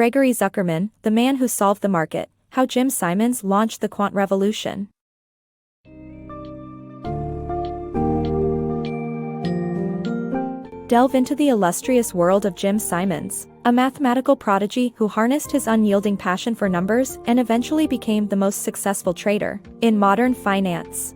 Gregory Zuckerman, the man who solved the market, how Jim Simons launched the quant revolution. Delve into the illustrious world of Jim Simons, a mathematical prodigy who harnessed his unyielding passion for numbers and eventually became the most successful trader in modern finance.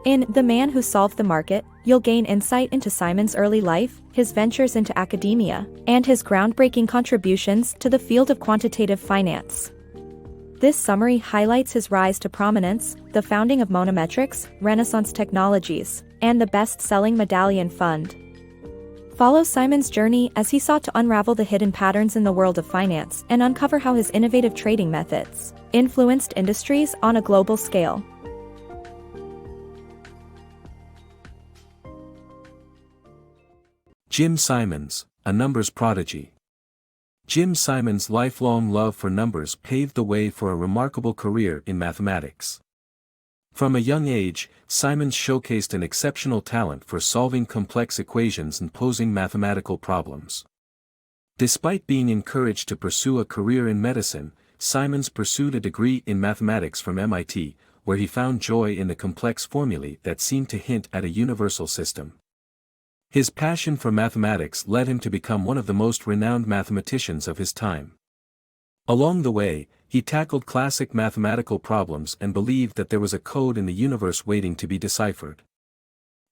In The Man Who Solved the Market, you'll gain insight into Simons' early life, his ventures into academia, and his groundbreaking contributions to the field of quantitative finance. This summary highlights his rise to prominence, the founding of Monemetrics, Renaissance Technologies, and the best-selling Medallion Fund. Follow Simons' journey as he sought to unravel the hidden patterns in the world of finance and uncover how his innovative trading methods influenced industries on a global scale. Jim Simons, a numbers prodigy. Jim Simons' lifelong love for numbers paved the way for a remarkable career in mathematics. From a young age, Simons showcased an exceptional talent for solving complex equations and posing mathematical problems. Despite being encouraged to pursue a career in medicine, Simons pursued a degree in mathematics from MIT, where he found joy in the complex formulae that seemed to hint at a universal system. His passion for mathematics led him to become one of the most renowned mathematicians of his time. Along the way, he tackled classic mathematical problems and believed that there was a code in the universe waiting to be deciphered.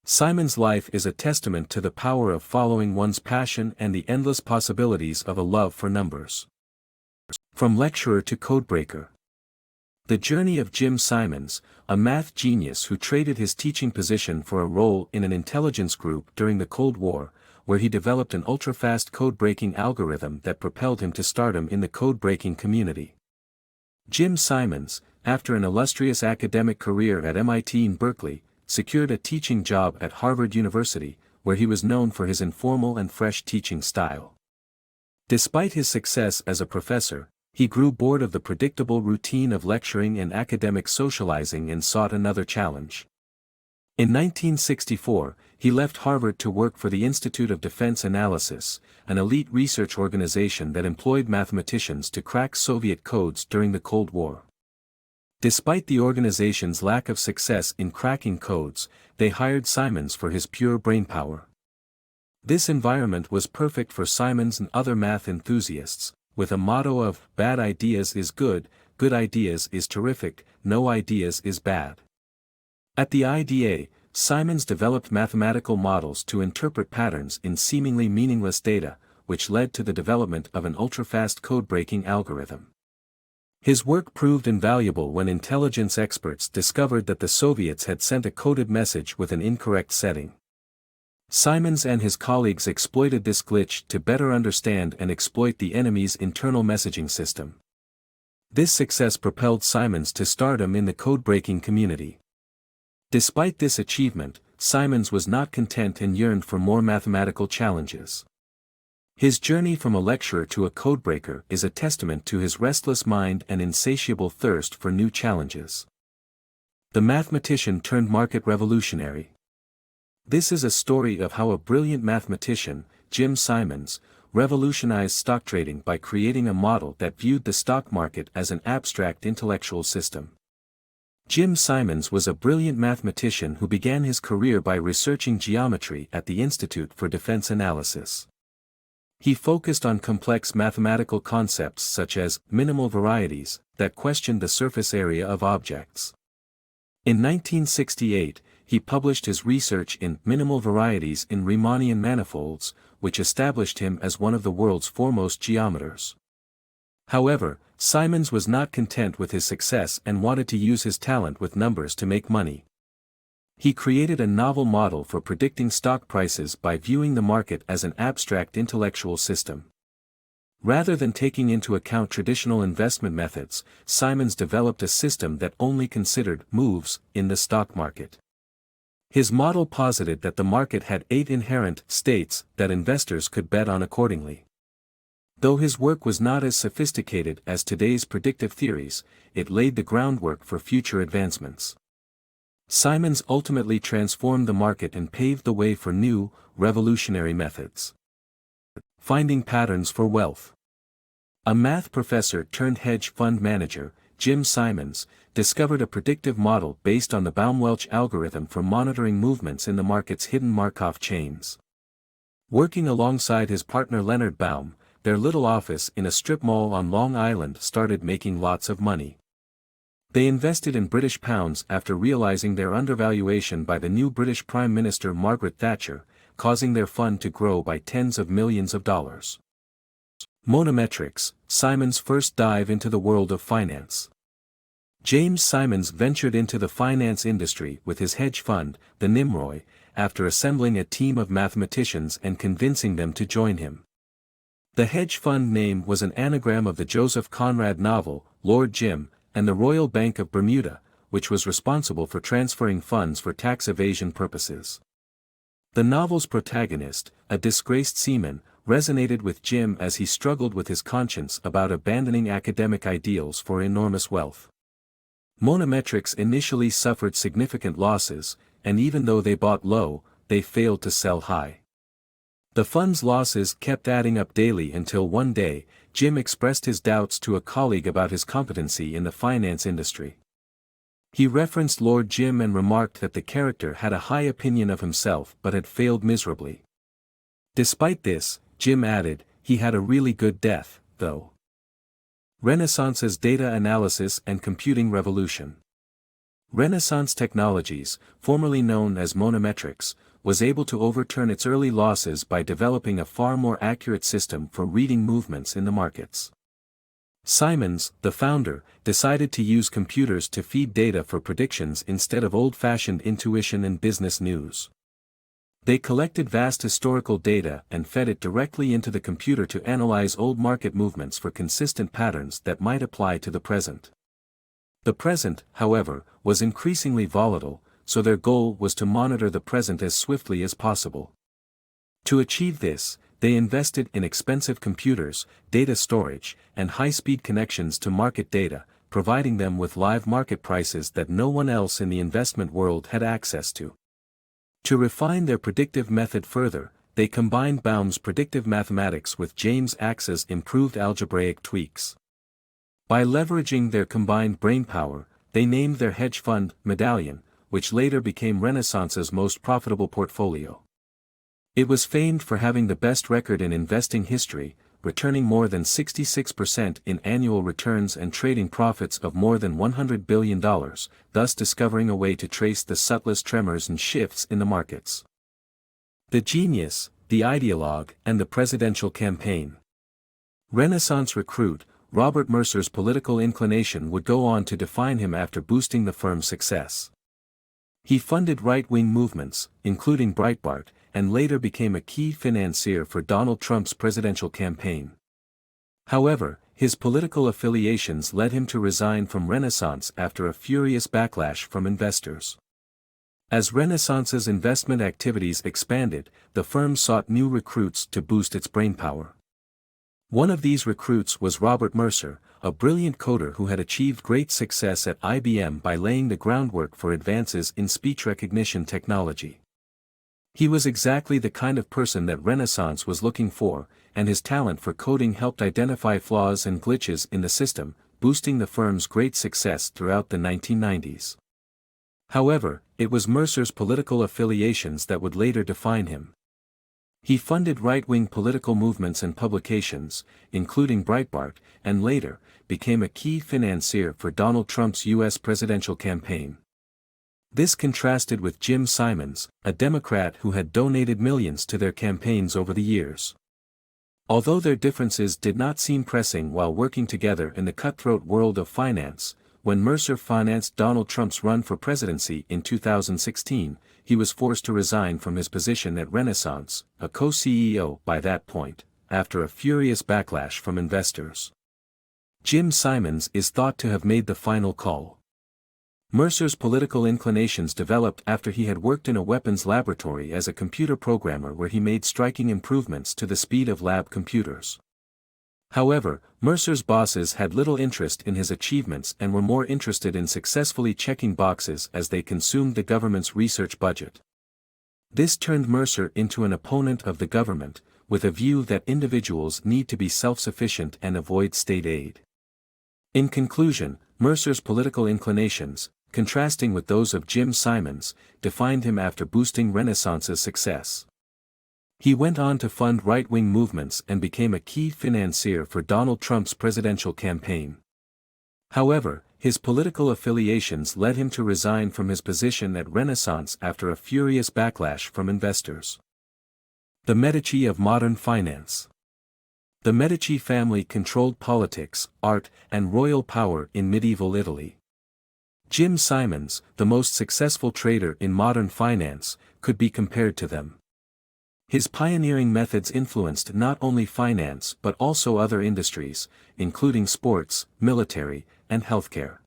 Simons' life is a testament to the power of following one's passion and the endless possibilities of a love for numbers. From lecturer to codebreaker. The journey of Jim Simons, a math genius who traded his teaching position for a role in an intelligence group during the Cold War, where he developed an ultra-fast code-breaking algorithm that propelled him to stardom in the code-breaking community. Jim Simons, after an illustrious academic career at MIT and Berkeley, secured a teaching job at Harvard University, where he was known for his informal and fresh teaching style. Despite his success as a professor, he grew bored of the predictable routine of lecturing and academic socializing and sought another challenge. In 1964, he left Harvard to work for the Institute of Defense Analysis, an elite research organization that employed mathematicians to crack Soviet codes during the Cold War. Despite the organization's lack of success in cracking codes, they hired Simons for his pure brainpower. This environment was perfect for Simons and other math enthusiasts, with a motto of "bad ideas is good ideas is terrific, no ideas is bad." At the IDA, Simons developed mathematical models to interpret patterns in seemingly meaningless data, which led to the development of an ultra-fast code-breaking algorithm. His work proved invaluable when intelligence experts discovered that the Soviets had sent a coded message with an incorrect setting. Simons and his colleagues exploited this glitch to better understand and exploit the enemy's internal messaging system. This success propelled Simons to stardom in the code-breaking community. Despite this achievement, Simons was not content and yearned for more mathematical challenges. His journey from a lecturer to a codebreaker is a testament to his restless mind and insatiable thirst for new challenges. The mathematician turned market revolutionary. This is a story of how a brilliant mathematician, Jim Simons, revolutionized stock trading by creating a model that viewed the stock market as an abstract intellectual system. Jim Simons was a brilliant mathematician who began his career by researching geometry at the Institute for Defense Analysis. He focused on complex mathematical concepts such as minimal varieties that questioned the surface area of objects. In 1968, he published his research in Minimal Varieties in Riemannian Manifolds, which established him as one of the world's foremost geometers. However, Simons was not content with his success and wanted to use his talent with numbers to make money. He created a novel model for predicting stock prices by viewing the market as an abstract intellectual system. Rather than taking into account traditional investment methods, Simons developed a system that only considered moves in the stock market. His model posited that the market had 8 inherent states that investors could bet on accordingly. Though his work was not as sophisticated as today's predictive theories, it laid the groundwork for future advancements. Simons ultimately transformed the market and paved the way for new, revolutionary methods. Finding patterns for wealth. A math professor turned hedge fund manager, Jim Simons, discovered a predictive model based on the Baum-Welch algorithm for monitoring movements in the market's hidden Markov chains. Working alongside his partner Leonard Baum, their little office in a strip mall on Long Island started making lots of money. They invested in British pounds after realizing their undervaluation by the new British Prime Minister Margaret Thatcher, causing their fund to grow by tens of millions of dollars. Monemetrics, Simons' first dive into the world of finance. James Simons ventured into the finance industry with his hedge fund, the Nimroy, after assembling a team of mathematicians and convincing them to join him. The hedge fund name was an anagram of the Joseph Conrad novel, Lord Jim, and the Royal Bank of Bermuda, which was responsible for transferring funds for tax evasion purposes. The novel's protagonist, a disgraced seaman, resonated with Jim as he struggled with his conscience about abandoning academic ideals for enormous wealth. Monemetrics initially suffered significant losses, and even though they bought low, they failed to sell high. The fund's losses kept adding up daily until one day, Jim expressed his doubts to a colleague about his competency in the finance industry. He referenced Lord Jim and remarked that the character had a high opinion of himself but had failed miserably. Despite this, Jim added, he had a really good death, though. Renaissance's data analysis and computing revolution. Renaissance Technologies, formerly known as Monemetrics, was able to overturn its early losses by developing a far more accurate system for reading movements in the markets. Simons, the founder, decided to use computers to feed data for predictions instead of old-fashioned intuition and business news. They collected vast historical data and fed it directly into the computer to analyze old market movements for consistent patterns that might apply to the present. The present, however, was increasingly volatile, so their goal was to monitor the present as swiftly as possible. To achieve this, they invested in expensive computers, data storage, and high-speed connections to market data, providing them with live market prices that no one else in the investment world had access to. To refine their predictive method further, they combined Baum's predictive mathematics with James Axe's improved algebraic tweaks. By leveraging their combined brainpower, they named their hedge fund Medallion, which later became Renaissance's most profitable portfolio. It was famed for having the best record in investing history, returning more than 66% in annual returns and trading profits of more than $100 billion, thus discovering a way to trace the subtlest tremors and shifts in the markets. The Genius, the Ideologue, and the Presidential Campaign. Renaissance recruit, Robert Mercer's political inclination would go on to define him after boosting the firm's success. He funded right-wing movements, including Breitbart, and later became a key financier for Donald Trump's presidential campaign. However, his political affiliations led him to resign from Renaissance after a furious backlash from investors. As Renaissance's investment activities expanded, the firm sought new recruits to boost its brainpower. One of these recruits was Robert Mercer, a brilliant coder who had achieved great success at IBM by laying the groundwork for advances in speech recognition technology. He was exactly the kind of person that Renaissance was looking for, and his talent for coding helped identify flaws and glitches in the system, boosting the firm's great success throughout the 1990s. However, it was Mercer's political affiliations that would later define him. He funded right-wing political movements and publications, including Breitbart, and later, became a key financier for Donald Trump's U.S. presidential campaign. This contrasted with Jim Simons, a Democrat who had donated millions to their campaigns over the years. Although their differences did not seem pressing while working together in the cutthroat world of finance, when Mercer financed Donald Trump's run for presidency in 2016, he was forced to resign from his position at Renaissance, a co-CEO by that point, after a furious backlash from investors. Jim Simons is thought to have made the final call. Mercer's political inclinations developed after he had worked in a weapons laboratory as a computer programmer where he made striking improvements to the speed of lab computers. However, Mercer's bosses had little interest in his achievements and were more interested in successfully checking boxes as they consumed the government's research budget. This turned Mercer into an opponent of the government, with a view that individuals need to be self-sufficient and avoid state aid. In conclusion, Mercer's political inclinations, contrasting with those of Jim Simons, defined him after boosting Renaissance's success. He went on to fund right-wing movements and became a key financier for Donald Trump's presidential campaign. However, his political affiliations led him to resign from his position at Renaissance after a furious backlash from investors. The Medici of modern finance. The Medici family controlled politics, art, and royal power in medieval Italy. Jim Simons, the most successful trader in modern finance, could be compared to them. His pioneering methods influenced not only finance but also other industries, including sports, military, and healthcare.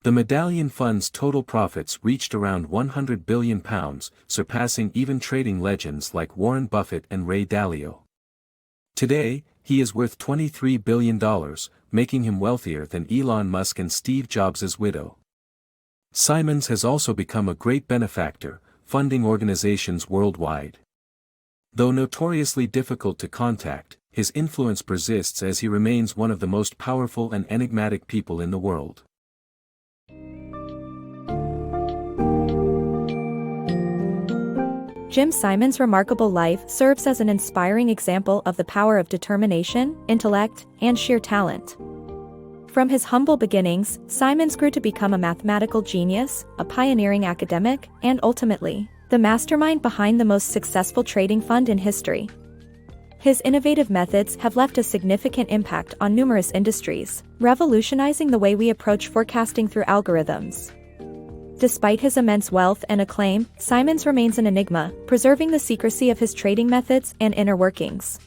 The Medallion Fund's total profits reached around £100 billion, surpassing even trading legends like Warren Buffett and Ray Dalio. Today, he is worth $23 billion, making him wealthier than Elon Musk and Steve Jobs' widow. Simons has also become a great benefactor, funding organizations worldwide. Though notoriously difficult to contact, his influence persists as he remains one of the most powerful and enigmatic people in the world. Jim Simons' remarkable life serves as an inspiring example of the power of determination, intellect, and sheer talent. From his humble beginnings, Simons grew to become a mathematical genius, a pioneering academic, and ultimately, the mastermind behind the most successful trading fund in history. His innovative methods have left a significant impact on numerous industries, revolutionizing the way we approach forecasting through algorithms. Despite his immense wealth and acclaim, Simons remains an enigma, preserving the secrecy of his trading methods and inner workings.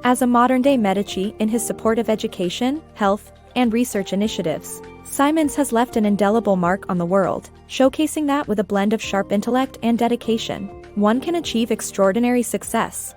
As a modern-day Medici in his support of education, health, and research initiatives, Simons has left an indelible mark on the world, showcasing that with a blend of sharp intellect and dedication, one can achieve extraordinary success.